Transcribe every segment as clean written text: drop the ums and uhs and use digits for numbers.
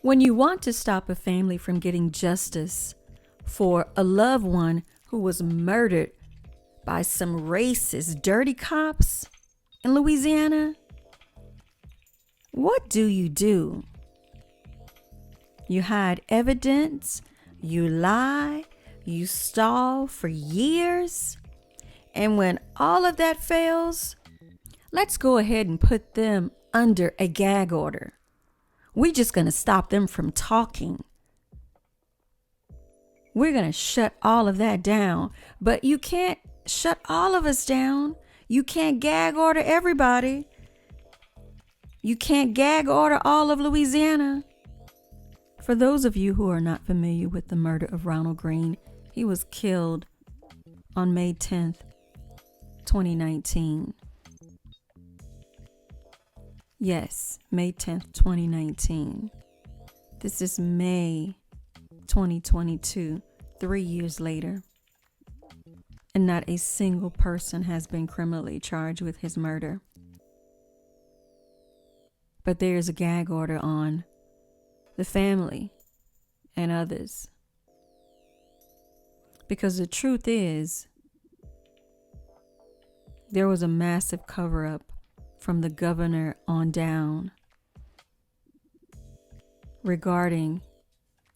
When you want to stop a family from getting justice for a loved one who was murdered by some racist, dirty cops in Louisiana, what do? You hide evidence, you lie, you stall for years, and when all of that fails, let's go ahead and put them under a gag order. We're just going to stop them from talking. We're going to shut all of that down. But you can't shut all of us down. You can't gag order everybody. You can't gag order all of Louisiana. For those of you who are not familiar with the murder of Ronald Greene, he was killed on May 10th, 2019. Yes, May 10th, 2019. This is May 2022, 3 years later. And not a single person has been criminally charged with his murder. But there's a gag order on the family and others. Because the truth is, there was a massive cover-up from the governor on down regarding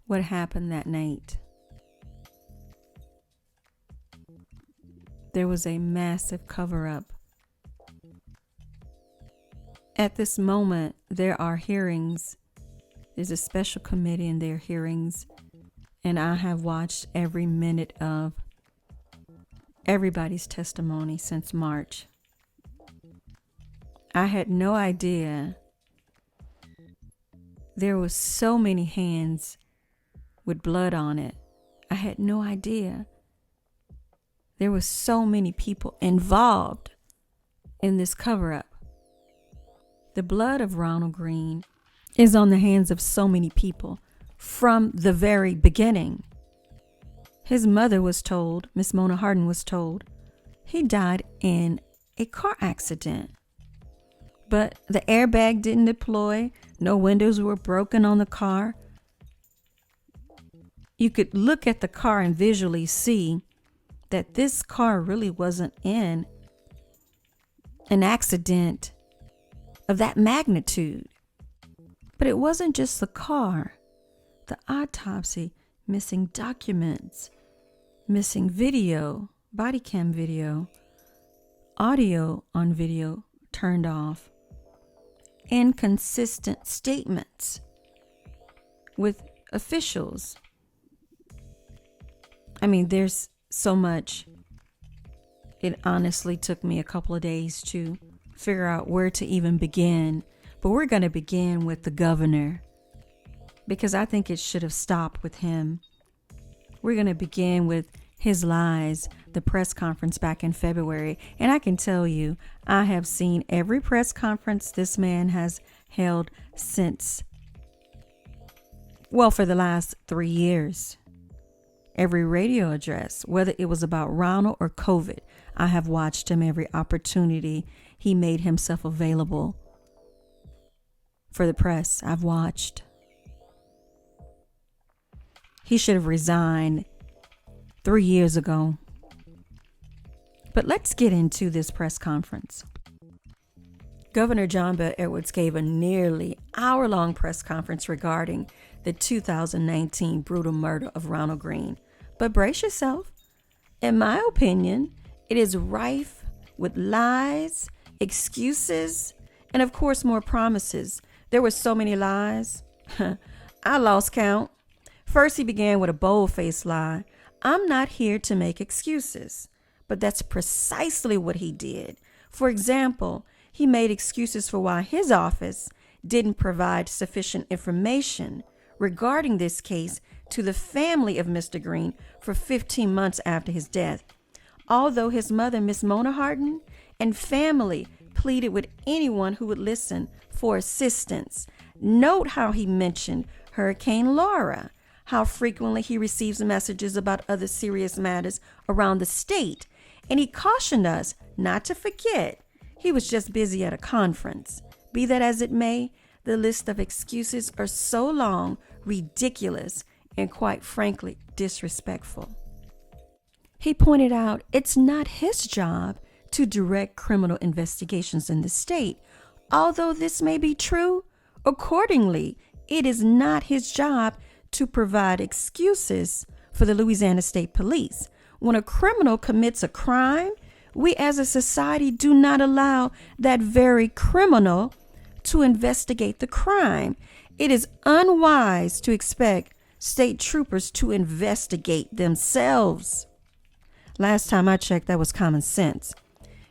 what happened that night. There was a massive cover-up. At this moment, there are hearings. There's a special committee in their hearings, and I have watched every minute of everybody's testimony since March. I had no idea there was so many hands with blood on it. I had no idea there were so many people involved in this cover-up. The blood of Ronald Greene is on the hands of so many people from the very beginning. His mother was told, Miss Mona Hardin was told, he died in a car accident. But the airbag didn't deploy. No windows were broken on the car. You could look at the car and visually see that this car really wasn't in an accident of that magnitude. But it wasn't just the car. The autopsy, missing documents, missing video, body cam video, audio on video turned off, inconsistent statements with officials. I mean, there's so much. It honestly took me a couple of days to figure out where to even begin. But we're going to begin with the governor, because I think it should have stopped with him. We're going to begin with his lies, the press conference back in February. And I can tell you, I have seen every press conference this man has held since, well, for the last 3 years. Every radio address, whether it was about Ronald or COVID, I have watched him every opportunity he made himself available for the press. I've watched. He should have resigned 3 years ago. But let's get into this press conference. Governor John Bel Edwards gave a nearly hour-long press conference regarding the 2019 brutal murder of Ronald Greene. But brace yourself. In my opinion, it is rife with lies, excuses, and of course more promises. There were so many lies. I lost count. First, he began with a bold-faced lie. I'm not here to make excuses. But that's precisely what he did. For example, he made excuses for why his office didn't provide sufficient information regarding this case to the family of Mr. Greene for 15 months after his death. Although his mother, Miss Mona Hardin, and family pleaded with anyone who would listen for assistance. Note how he mentioned Hurricane Laura, how frequently he receives messages about other serious matters around the state, and he cautioned us not to forget he was just busy at a conference. Be that as it may, The list of excuses are so long, ridiculous, and quite frankly, disrespectful. He pointed out it's not his job to direct criminal investigations in the state. Although this may be true, accordingly, it is not his job to provide excuses for the Louisiana State Police. When a criminal commits a crime, we as a society do not allow that very criminal to investigate the crime. It is unwise to expect state troopers to investigate themselves. Last time I checked, that was common sense.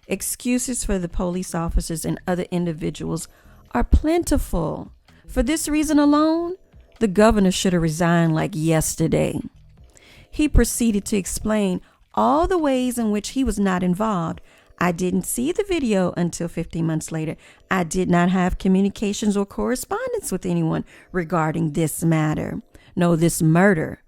Excuses for the police officers and other individuals are plentiful. For this reason alone, the governor should have resigned like yesterday. He proceeded to explain all the ways in which he was not involved. I didn't see the video until 15 months later. I did not have communications or correspondence with anyone regarding this matter. No, this murder.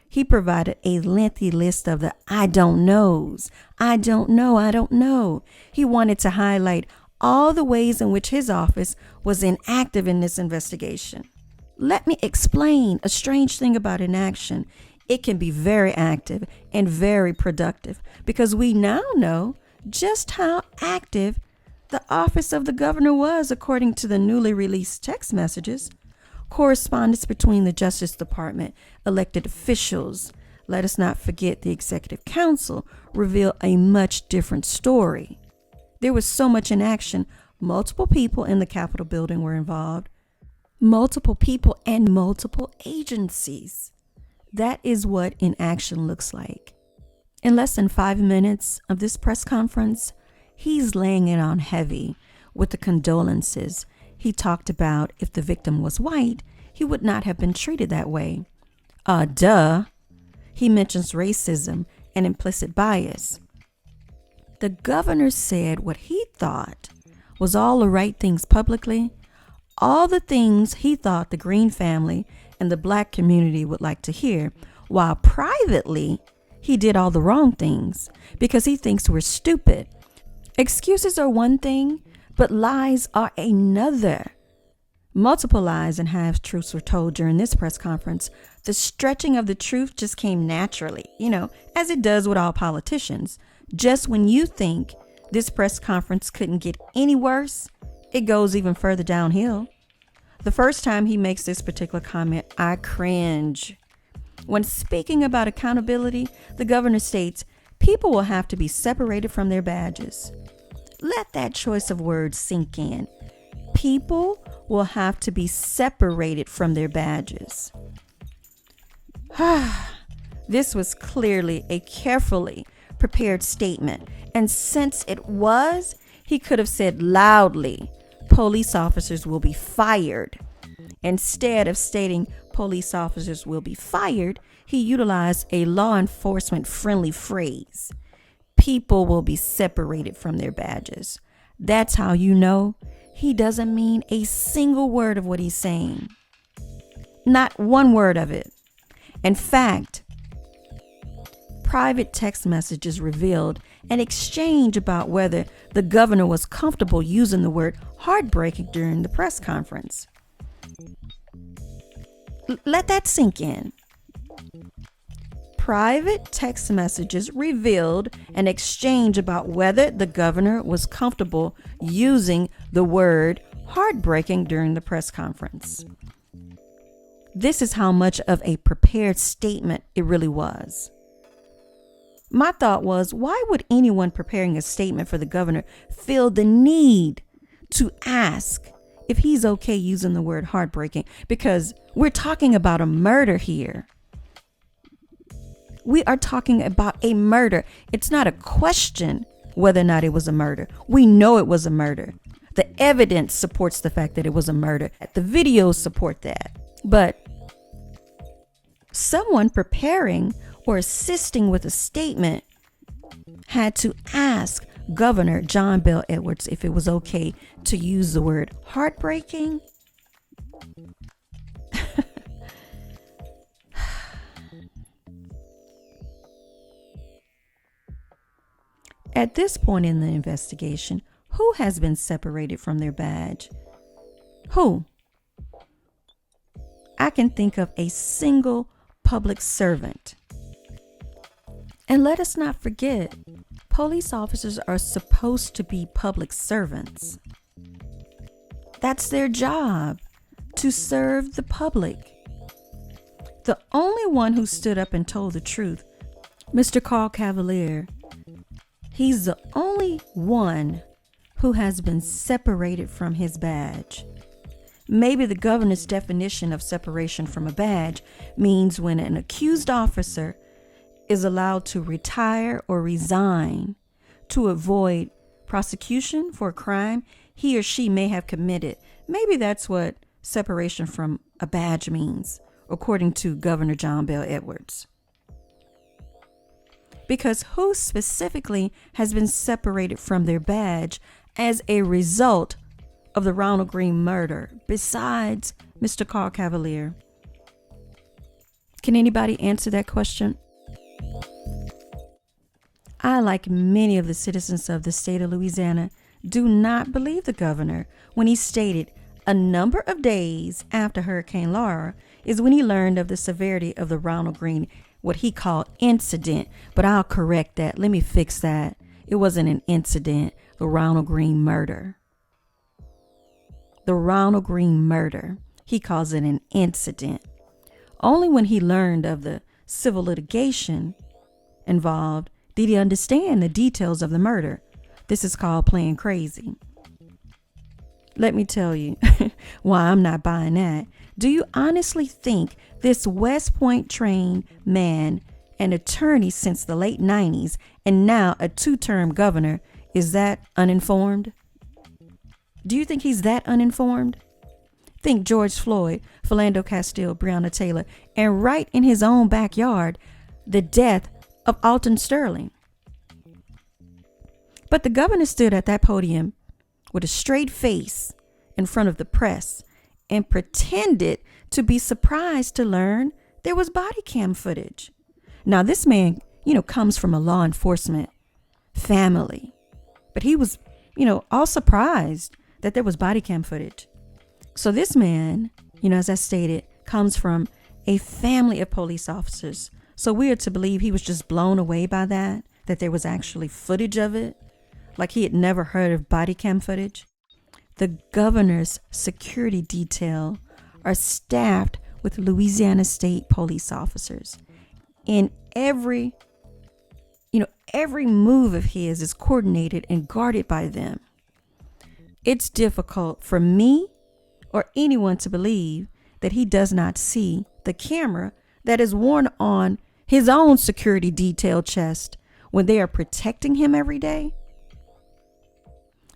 He provided a lengthy list of the I don't knows. I don't know. He wanted to highlight all the ways in which his office was inactive in this investigation. Let me explain a strange thing about inaction. It can be very active and very productive because we now know just how active the office of the governor was according to the newly released text messages. Correspondence between the Justice Department, elected officials, let us not forget the Executive Council, reveal a much different story. There was so much in action. Multiple people in the Capitol building were involved. Multiple people and multiple agencies. That is what inaction looks like. In less than 5 minutes of this press conference, he's laying it on heavy with the condolences. He talked about if the victim was white, he would not have been treated that way. Duh. He mentions racism and implicit bias. The governor said what he thought was all the right things publicly, all the things he thought the Greene family and the black community would like to hear, while privately he did all the wrong things because he thinks we're stupid. Excuses are one thing, but lies are another. Multiple lies and half-truths were told during this press conference. The stretching of the truth just came naturally, as it does with all politicians. Just when you think this press conference couldn't get any worse, it goes even further downhill. The first time he makes this particular comment, I cringe. When speaking about accountability, the governor states, people will have to be separated from their badges. Let that choice of words sink in. People will have to be separated from their badges. This was clearly a carefully prepared statement, and since it was, he could have said loudly, police officers will be fired. Instead of stating police officers will be fired, he utilized a law enforcement friendly phrase. People will be separated from their badges. That's how you know he doesn't mean a single word of what he's saying. Not one word of it. In fact, private text messages revealed an exchange about whether the governor was comfortable using the word heartbreaking during the press conference. Let that sink in. Private text messages revealed an exchange about whether the governor was comfortable using the word heartbreaking during the press conference. This is how much of a prepared statement it really was. My thought was, why would anyone preparing a statement for the governor feel the need to ask if he's okay using the word heartbreaking? Because we're talking about a murder here. We are talking about a murder. It's not a question whether or not it was a murder. We know it was a murder. The evidence supports the fact that it was a murder. The videos support that. But someone preparing or assisting with a statement had to ask Governor John Bel Edwards if it was okay to use the word heartbreaking. At this point in the investigation, who has been separated from their badge? Who? I can think of a single public servant. And let us not forget, police officers are supposed to be public servants. That's their job, to serve the public. The only one who stood up and told the truth, Mr. Carl Cavalier, he's the only one who has been separated from his badge. Maybe the governor's definition of separation from a badge means when an accused officer is allowed to retire or resign to avoid prosecution for a crime he or she may have committed. Maybe that's what separation from a badge means, according to Governor John Bel Edwards. Because who specifically has been separated from their badge as a result of the Ronald Greene murder besides Mr. Carl Cavalier? Can anybody answer that question? I, like many of the citizens of the state of Louisiana, do not believe the governor when he stated a number of days after Hurricane Laura is when he learned of the severity of the Ronald Greene, what he called incident. But I'll correct that. Let me fix that. It wasn't an incident. The Ronald Greene murder. The Ronald Greene murder. He calls it an incident. Only when he learned of the civil litigation involved did he understand the details of the murder. This is called playing crazy. Let me tell you why I'm not buying that. Do you honestly think this West Point trained man, an attorney since the late 90s, and now a 2-term governor, is that uninformed? Do you think he's that uninformed? Think George Floyd, Philando Castile, Breonna Taylor, and right in his own backyard, the death of Alton Sterling. But the governor stood at that podium with a straight face in front of the press and pretended to be surprised to learn there was body cam footage. Now, this man, comes from a law enforcement family, but he was, all surprised that there was body cam footage. So this man, as I stated, comes from a family of police officers. So we are to believe he was just blown away by that there was actually footage of it, like he had never heard of body cam footage. The governor's security detail are staffed with Louisiana State police officers. And every move of his is coordinated and guarded by them. It's difficult for me or anyone to believe that he does not see the camera that is worn on his own security detail chest when they are protecting him every day.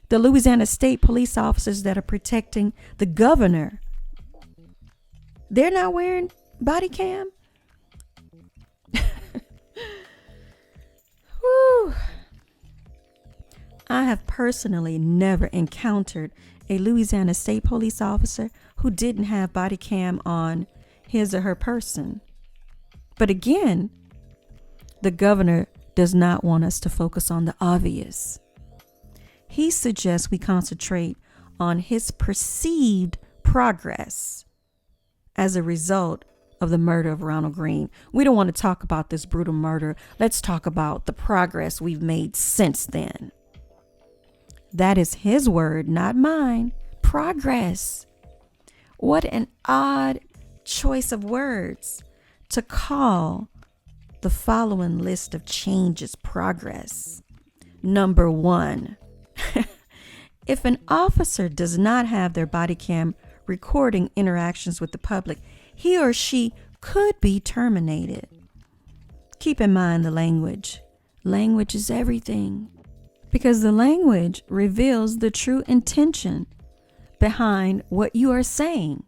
The Louisiana State police officers that are protecting the governor, they're not wearing body cam. Whew. I have personally never encountered a Louisiana State police officer who didn't have body cam on his or her person. But again, the governor does not want us to focus on the obvious. He suggests we concentrate on his perceived progress as a result of the murder of Ronald Greene. We don't want to talk about this brutal murder. Let's talk about the progress we've made since then. That is his word, not mine. Progress. What an odd choice of words to call the following list of changes progress. Number 1. If an officer does not have their body cam recording interactions with the public, he or she could be terminated. Keep in mind the language. Language is everything, because the language reveals the true intention behind what you are saying.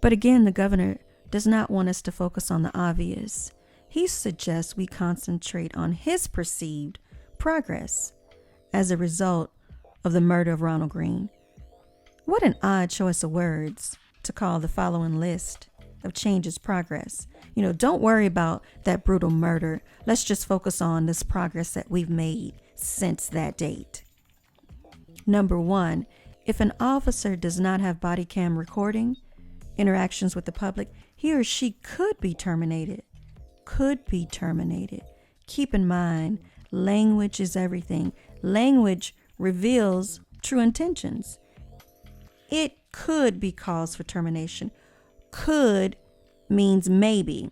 But again, the governor does not want us to focus on the obvious. He suggests we concentrate on his perceived progress as a result of the murder of Ronald Greene. What an odd choice of words to call the following list of changes progress. Don't worry about that brutal murder. Let's just focus on this progress that we've made since that date. Number 1, if an officer does not have body cam recording interactions with the public, he or she could be terminated. Could be terminated. Keep in mind, language is everything. Language reveals true intentions. It could be cause for termination. Could means maybe.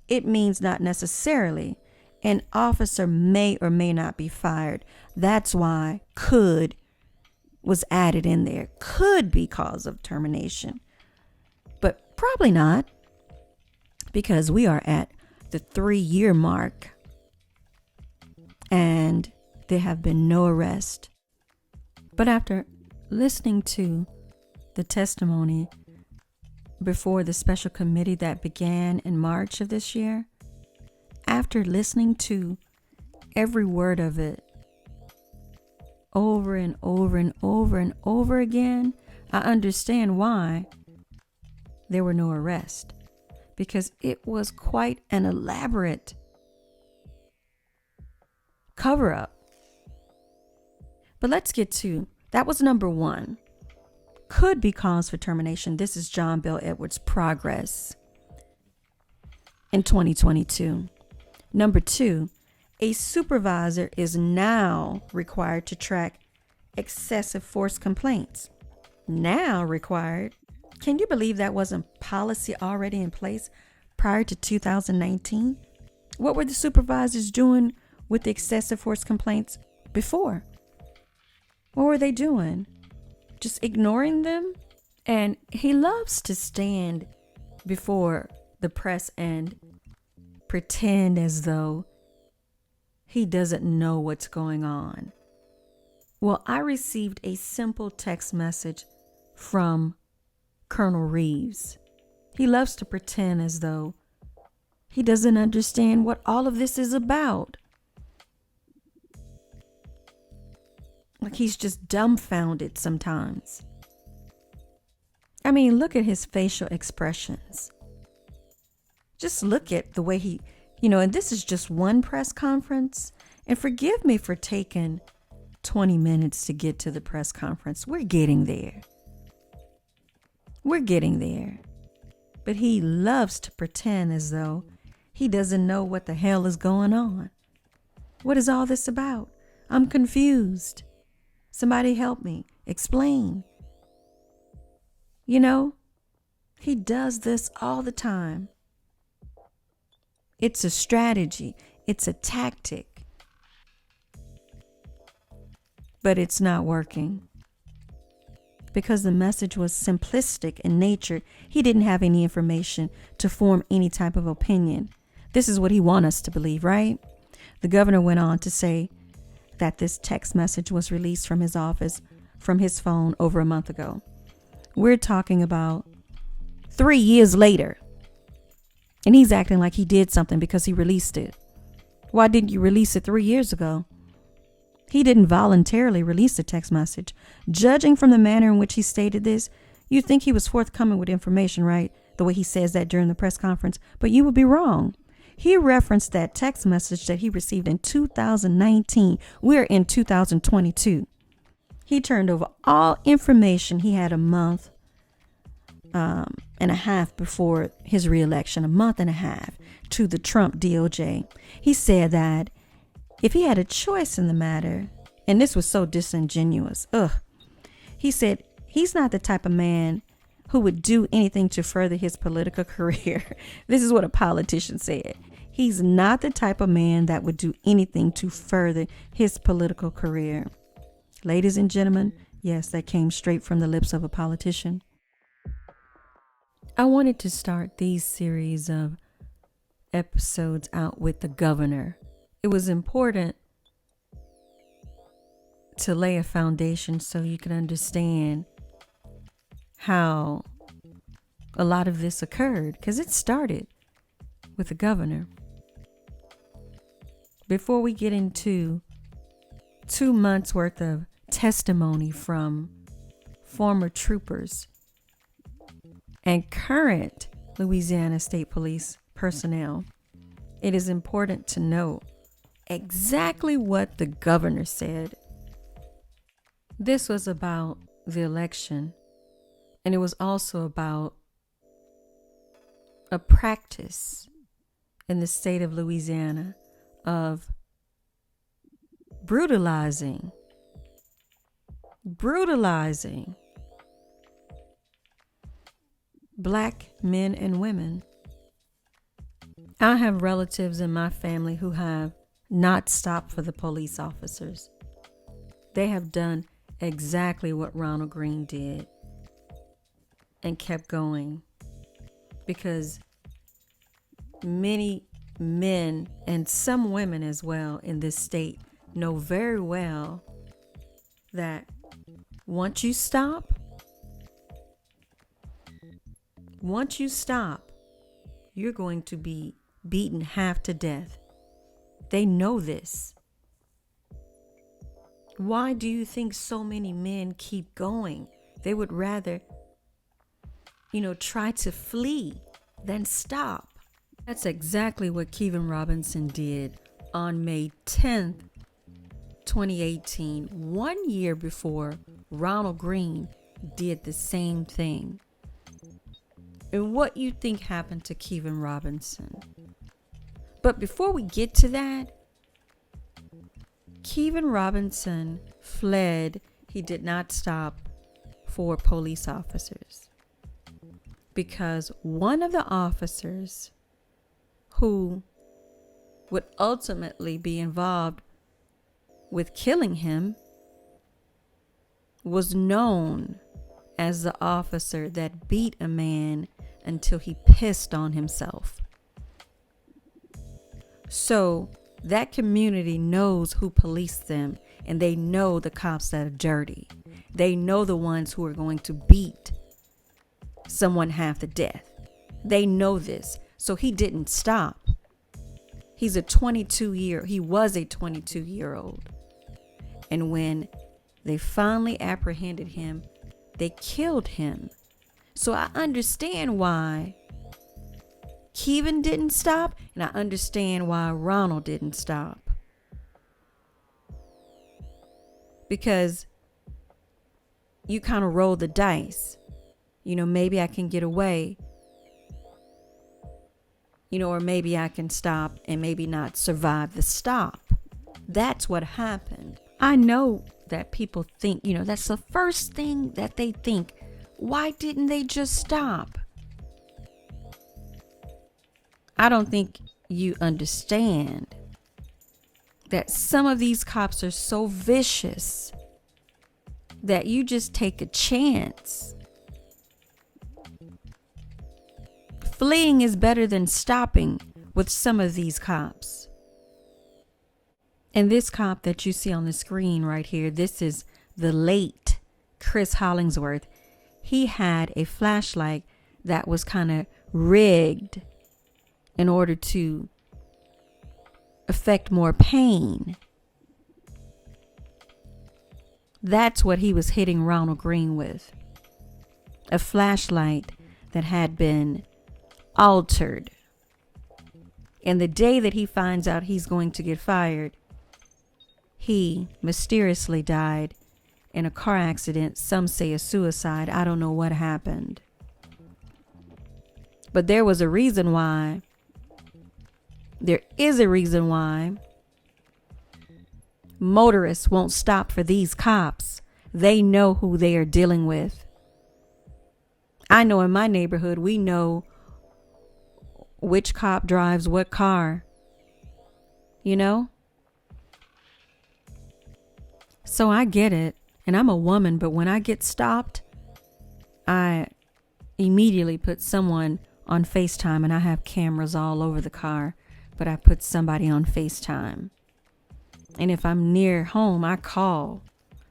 It means not necessarily. An officer may or may not be fired. That's why could was added in there. Could be cause of termination. But probably not, because we are at the 3-year mark and there have been no arrest. But after listening to the testimony before the special committee that began in March of this year, after listening to every word of it over and over and over and over again, I understand why there were no arrests, because it was quite an elaborate cover-up. But let's get to, that was number 1. Could be cause for termination. This is John Bel Edwards' progress in 2022. Number 2, a supervisor is now required to track excessive force complaints. Now required. Can you believe that wasn't policy already in place prior to 2019? What were the supervisors doing with the excessive force complaints before? What were they doing? Just ignoring them? And he loves to stand before the press and pretend as though he doesn't know what's going on. Well, I received a simple text message from Colonel Reeves. He loves to pretend as though he doesn't understand what all of this is about. Like he's just dumbfounded sometimes. I mean, look at his facial expressions. Just look at the way he, and this is just one press conference. And forgive me for taking 20 minutes to get to the press conference. We're getting there. We're getting there. But he loves to pretend as though he doesn't know what the hell is going on. What is all this about? I'm confused. Somebody help me. Explain. He does this all the time. It's a strategy. It's a tactic. But it's not working. Because the message was simplistic in nature, he didn't have any information to form any type of opinion. This is what he wants us to believe, right? The governor went on to say that this text message was released from his office, from his phone over a month ago. We're talking about 3 years later. And he's acting like he did something because he released it. Why didn't you release it 3 years ago? He didn't voluntarily release the text message. Judging from the manner in which he stated this, you'd think he was forthcoming with information, right? The way he says that during the press conference. But you would be wrong. He referenced that text message that he received in 2019. We're in 2022. He turned over all information he had a month and a half before his reelection, a month and a half, to the Trump DOJ. He said that if he had a choice in the matter, and this was so disingenuous, he said he's not the type of man who would do anything to further his political career. This is what a politician said. He's not the type of man that would do anything to further his political career. Ladies and gentlemen, yes, that came straight from the lips of a politician. I wanted to start these series of episodes out with the governor. It was important to lay a foundation so you can understand how a lot of this occurred, because it started with the governor. Before we get into 2 months worth of testimony from former troopers and current Louisiana State Police personnel, it is important to know exactly what the governor said. This was about the election, and it was also about a practice in the state of Louisiana of brutalizing Black men and women. I have relatives in my family who have not stopped for the police officers. They have done exactly what Ronald Greene did and kept going, because many men and some women as well in this state know very well that once you stop, you're going to be beaten half to death. They know this. Why do you think so many men keep going? They would rather, try to flee than stop. That's exactly what Kevin Robinson did on May 10th, 2018, 1 year before Ronald Greene did the same thing. And what you think happened to Kevin Robinson? But before we get to that, Kevin Robinson fled. He did not stop for police officers because one of the officers who would ultimately be involved with killing him was known as the officer that beat a man until he pissed on himself. So that community knows who policed them, and they know the cops that are dirty. They know the ones who are going to beat someone half to death. They know this. So he didn't stop. He was a 22-year-old. And when they finally apprehended him, they killed him. So I understand why Kevin didn't stop, and I understand why Ronald didn't stop. Because you kind of roll the dice. Maybe I can get away. Or maybe I can stop and maybe not survive the stop. That's what happened. I know that people think, that's the first thing that they think. Why didn't they just stop? I don't think you understand that some of these cops are so vicious that you just take a chance. Fleeing is better than stopping with some of these cops. And this cop that you see on the screen right here, this is the late Chris Hollingsworth. He had a flashlight that was kind of rigged in order to affect more pain. That's what he was hitting Ronald Greene with. A flashlight that had been altered. And the day that he finds out he's going to get fired, he mysteriously died in a car accident. Some say a suicide. I don't know what happened. But there was a reason why. There is a reason why motorists won't stop for these cops. They know who they are dealing with. I know in my neighborhood, we know which cop drives what car. So I get it. And I'm a woman, but when I get stopped, I immediately put someone on FaceTime, and I have cameras all over the car, but I put somebody on FaceTime. And if I'm near home, I call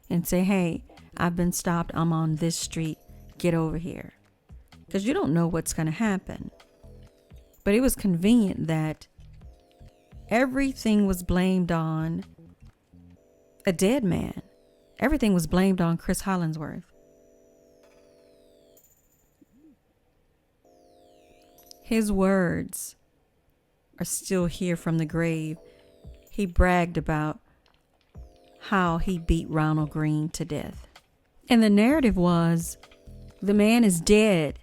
and say, hey, I've been stopped. I'm on this street. Get over here. Because you don't know what's going to happen. But it was convenient that everything was blamed on a dead man. Everything was blamed on Chris Hollingsworth. His words are still here from the grave. He bragged about how he beat Ronald Greene to death. And the narrative was, the man is dead.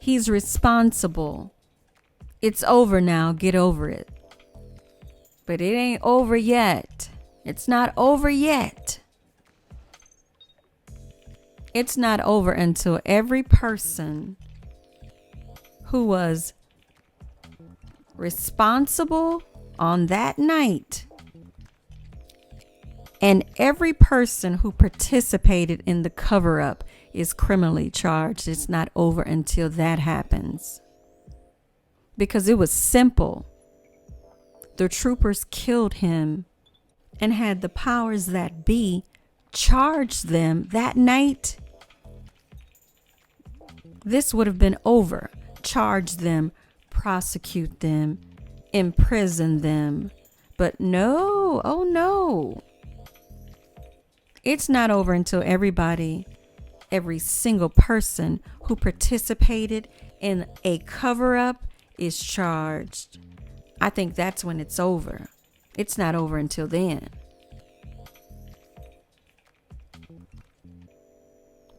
He's responsible. It's over now. Get over it. But it ain't over yet. It's not over yet. It's not over until every person who was responsible on that night and every person who participated in the cover-up is criminally charged. It's not over until that happens. Because it was simple. The troopers killed him and had the powers that be charge them that night. This would have been over. Charge them, prosecute them, imprison them. But no, oh no. It's not over until everybody, every single person who participated in a cover-up is charged. I think that's when it's over. It's not over until then.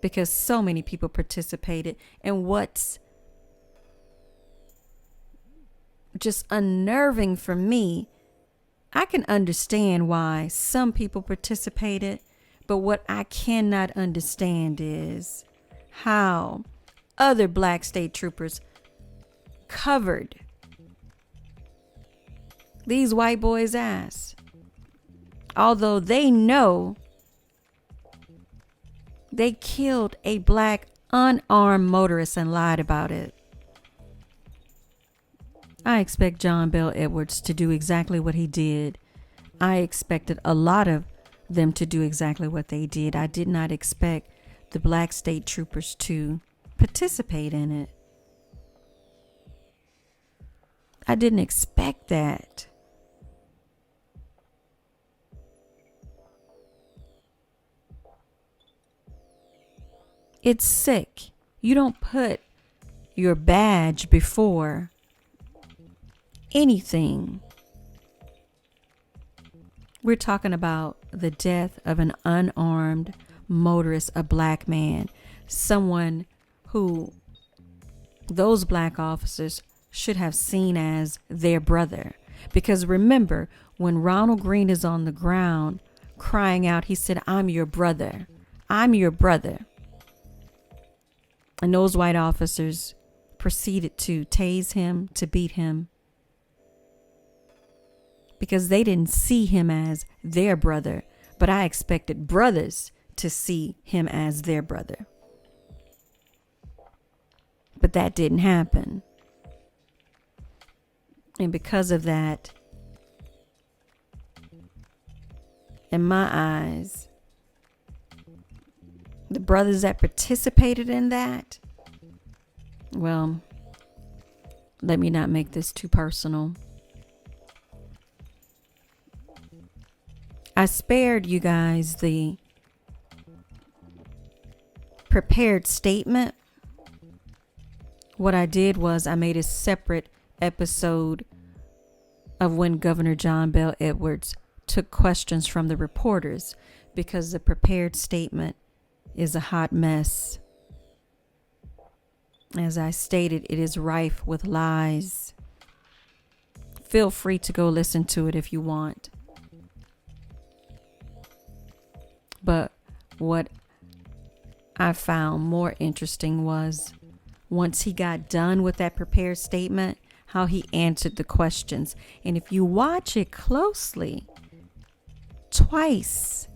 Because so many people participated. And what's just unnerving for me, I can understand why some people participated, but what I cannot understand is how other black state troopers covered these white boys' ass. Although they know they killed a black unarmed motorist and lied about it. I expect John Bel Edwards to do exactly what he did. I expected a lot of them to do exactly what they did. I did not expect the black state troopers to participate in it. I didn't expect that. It's sick. You don't put your badge before anything. We're talking about the death of an unarmed motorist, a black man, someone who those black officers should have seen as their brother. Because remember, when Ronald Greene is on the ground crying out, he said, "I'm your brother. I'm your brother." And those white officers proceeded to tase him, to beat him, because they didn't see him as their brother. But I expected brothers to see him as their brother. But that didn't happen. And because of that, in my eyes, the brothers that participated in that, well, let me not make this too personal. I spared you guys the prepared statement. What I did was I made a separate episode of when Governor John Bel Edwards took questions from the reporters, because the prepared statement is a hot mess. As I stated, it is rife with lies. Feel free to go listen to it if you want. But what I found more interesting was, once he got done with that prepared statement, how he answered the questions. And if you watch it closely, twice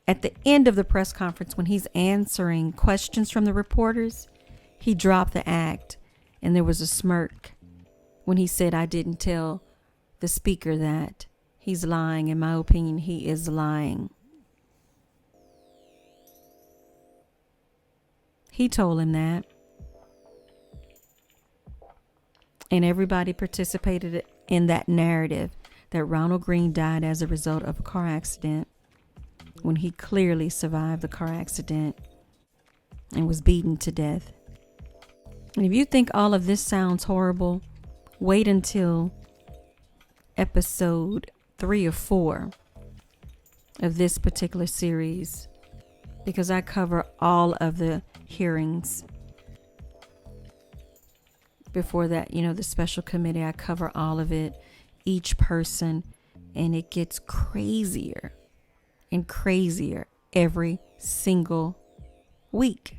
at the end of the press conference, when he's answering questions from the reporters, he dropped the act and there was a smirk when he said, "I didn't tell the speaker that." He's lying. In my opinion, he is lying. He told him that. And everybody participated in that narrative that Ronald Greene died as a result of a car accident, when he clearly survived the car accident and was beaten to death. And if you think all of this sounds horrible, wait until episode 3 or 4 of this particular series, because I cover all of the hearings Before that, the special committee, I cover all of it, each person, and it gets crazier and crazier every single week.